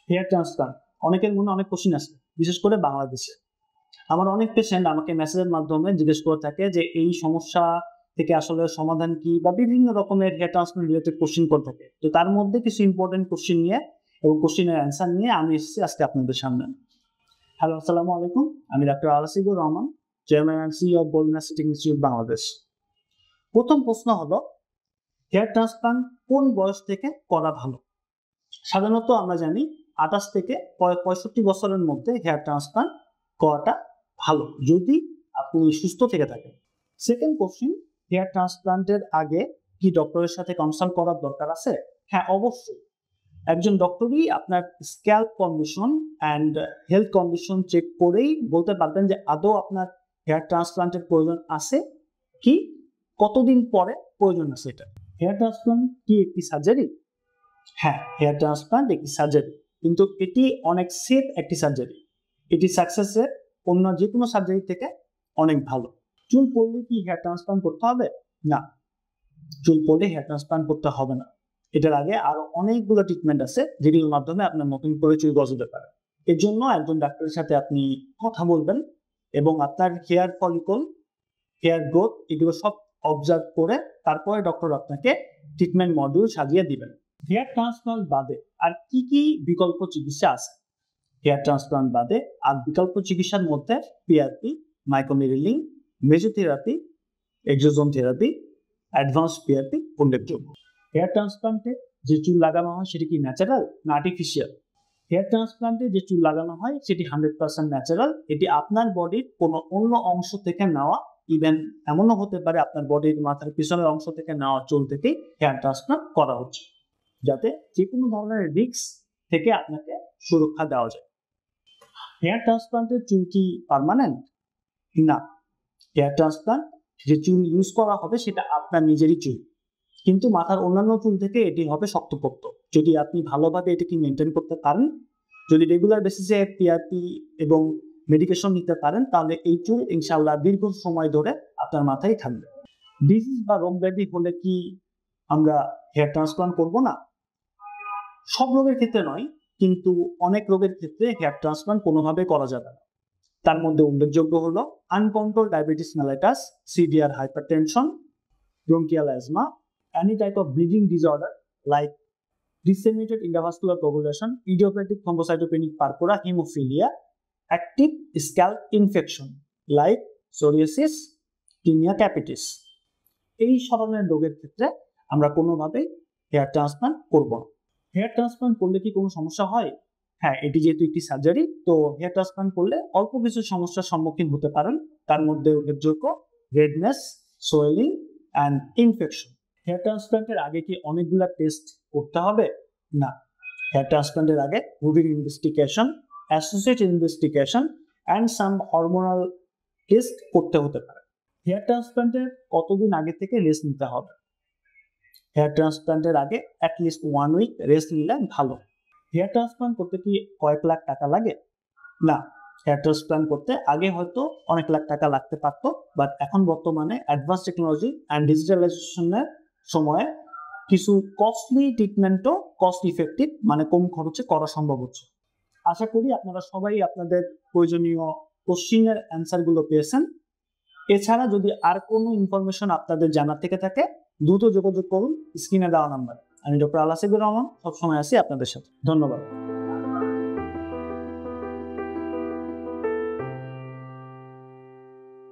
Hair transplant অনেকের মনে অনেক কোশ্চিন আছে, বিশেষ করে বাংলাদেশে। আমার অনেক পেশেন্ট আমাকে মেসেজের মাধ্যমে জিজ্ঞেস করে থাকে যে এই সমস্যা থেকে আসলে সমাধান কি, বা বিভিন্ন রকমের হেয়ার ট্রান্সপ্লান্ট রিলেটেড কোশ্চিন করে থাকে। তো তার মধ্যে কিছু ইম্পর্টেন্ট কোশ্চিন নিয়ে এবং কোশ্চিনের অ্যান্সার নিয়ে আমি এসেছি আজকে আপনাদের সামনে। হ্যালো, আসসালামু আলাইকুম। আমি doctor Alasibur Rahman, chairman and CEO of Golden City Institute Bangladesh. প্রথম প্রশ্ন হলো, হেয়ার ট্রান্সপ্লান্ট কোন বয়স থেকে করা ভালো? সাধারণত আমরা জানি 28 থেকে 65 বছরের মধ্যে হেয়ার ট্রান্সপ্লান্ট করাটা ভালো, যদি আপনি সুস্থ থেকে থাকেন। সেকেন্ড কোশ্চিন, হেয়ার ট্রান্সপ্লান্টের আগে কি ডক্টরের সাথে কনসাল্ট করার দরকার আছে? হ্যাঁ, অবশ্যই। একজন ডক্টরই আপনার scalp condition and health condition check করেই বলতে পারবেন যে আদৌ আপনার হেয়ার ট্রান্সপ্লান্টের প্রয়োজন আছে কি, কতদিন পরে প্রয়োজন আছে এটা। হেয়ার ট্রান্সপ্লান্ট কি একটি সার্জারি? হ্যাঁ, হেয়ার ট্রান্সপ্লান্ট একটি সার্জারি, কিন্তু এটি অনেক সেফ একটি সার্জারি। এটি সাকসেস রেট অন্য যে কোনো সার্জারি থেকে অনেক ভালো। চুল পড়লে কি হেয়ার ট্রান্সপ্লান্ট করতে হবে? না, চুল পড়লে হেয়ার ট্রান্সপ্লান্ট করতে হবে না। এটার আগে আরো অনেকগুলো ট্রিটমেন্ট আছে যেগুলোর মাধ্যমে আপনার নতুন করে চুল গজাতে পারে। এর জন্য একজন ডাক্তারের সাথে আপনি কথা বলবেন এবং আপনার হেয়ার ফলিকল, হেয়ার গ্রোথ এগুলো সব অবজার্ভ করে তারপরে ডক্টর আপনাকে ট্রিটমেন্ট মডিউল সাজিয়ে দিবেন। হেয়ার ট্রান্সপ্লান্ট বাদে আর কি কি বিকল্প চিকিৎসা আছে? হেয়ার ট্রান্সপ্লান্ট বাদে আর বিকল্প চিকিৎসার মধ্যে PRP, microneedling, mesotherapy, exosome therapy, advance PRP উল্লেখযোগ্য। হেয়ার ট্রান্সপ্লান্টে যে চুল লাগানো হয় সেটি কি ন্যাচারাল না আর্টিফিশিয়াল? হেয়ার ট্রান্সপ্লান্টে যে চুল লাগানো হয় সেটি 100% ন্যাচারাল। এটি আপনার বডির কোনো অন্য অংশ থেকে নেওয়া, ইভেন এমনও হতে পারে আপনার বডির মাথার পিছনের অংশ থেকে নেওয়া চুল থেকেই হেয়ার ট্রান্সপ্লান্ট করা হচ্ছে, যাতে যে কোনো ধরনের রিস্ক থেকে আপনাকে সুরক্ষা দেওয়া যায়। হেয়ার ট্রান্সপ্লান্টের চুল কি পার্মানেন্ট? না, হেয়ার ট্রান্সপ্লান্ট যে চুল ইউজ করা হবে সেটা আপনার নিজেরই চুল, কিন্তু মাথার অন্যান্য চুল থেকে এটি হবে শক্তপোক্ত, যদি আপনি ভালোভাবে এটাকে মেনটেন করতে পারেন। যদি রেগুলার বেসিসে পিআরপি এবং মেডিকেশন নিতে পারেন, তাহলে এই চুল ইনশাআল্লাহ দীর্ঘ সময় ধরে আপনার মাথায় থাকবে। ডিজিজ বা রোগ ব্যাধি হলে কি আমরা হেয়ার ট্রান্সপ্লান্ট করব না? সব রোগের ক্ষেত্রে নয়, কিন্তু অনেক রোগের ক্ষেত্রে হেয়ার ট্রান্সপ্লান্ট কোনোভাবে করা যাবে না। তার মধ্যে উল্লেখযোগ্য হলো uncontrolled diabetes mellitus, severe hypertension, bronchial asthma, any type of bleeding disorder like disseminated intravascular coagulation, idiopathic thrombocytopenic purpura, hemophilia, active scalp infection like psoriasis, tinea capitis। এই ধরনের রোগের ক্ষেত্রে আমরা কোনোভাবেই হেয়ার ট্রান্সপ্লান্ট করব না। হেয়ার ট্রান্সপ্লান্ট করলে কি কোনো সমস্যা হয়? হ্যাঁ, এটি যেহেতু একটি সার্জারি, তো হেয়ার ট্রান্সপ্লান্ট করলে অল্প কিছু সমস্যার সম্মুখীন হতে পারেন। তার মধ্যে উল্লেখযোগ্য redness, swelling and infection. Hair ট্রান্সপ্লান্টের আগে কি অনেকগুলো টেস্ট করতে হবে? না, হেয়ার ট্রান্সপ্লান্টের আগে routine investigation, associate investigation and some hormonal test করতে হতে পারে। হেয়ার ট্রান্সপ্লান্টের কতদিন আগে থেকে রেস্ট নিতে হবে? হেয়ার ট্রান্সপ্লান্টের আগে অ্যাটলিস্ট 1 উইক রেস্ট নিলে ভালো। হেয়ার ট্রান্সপ্লান্ট করতে কি কয়েক লাখ টাকা লাগে? না, হেয়ার ট্রান্সপ্লান্ট করতে আগে হয়তো অনেক লাখ টাকা লাগতে পারতো, বাট এখন বর্তমানে অ্যাডভান্স টেকনোলজি অ্যান্ড ডিজিটালাইজেশনের সময়ে কিছু কস্টলি ট্রিটমেন্টও কস্ট ইফেক্টিভ, মানে কম খরচে করা সম্ভব হচ্ছে। আশা করি আপনারা সবাই আপনাদের প্রয়োজনীয় কোশ্চিনের অ্যান্সারগুলো পেয়েছেন। এছাড়া যদি আর কোনো ইনফরমেশন আপনাদের জানার থেকে থাকে, দ্রুত যোগাযোগ করুন স্ক্রিনে দেওয়া নাম্বার। আমি ডক্টর আলাসিবুর রহমান, সবসময় আছি আপনাদের সাথে। ধন্যবাদ।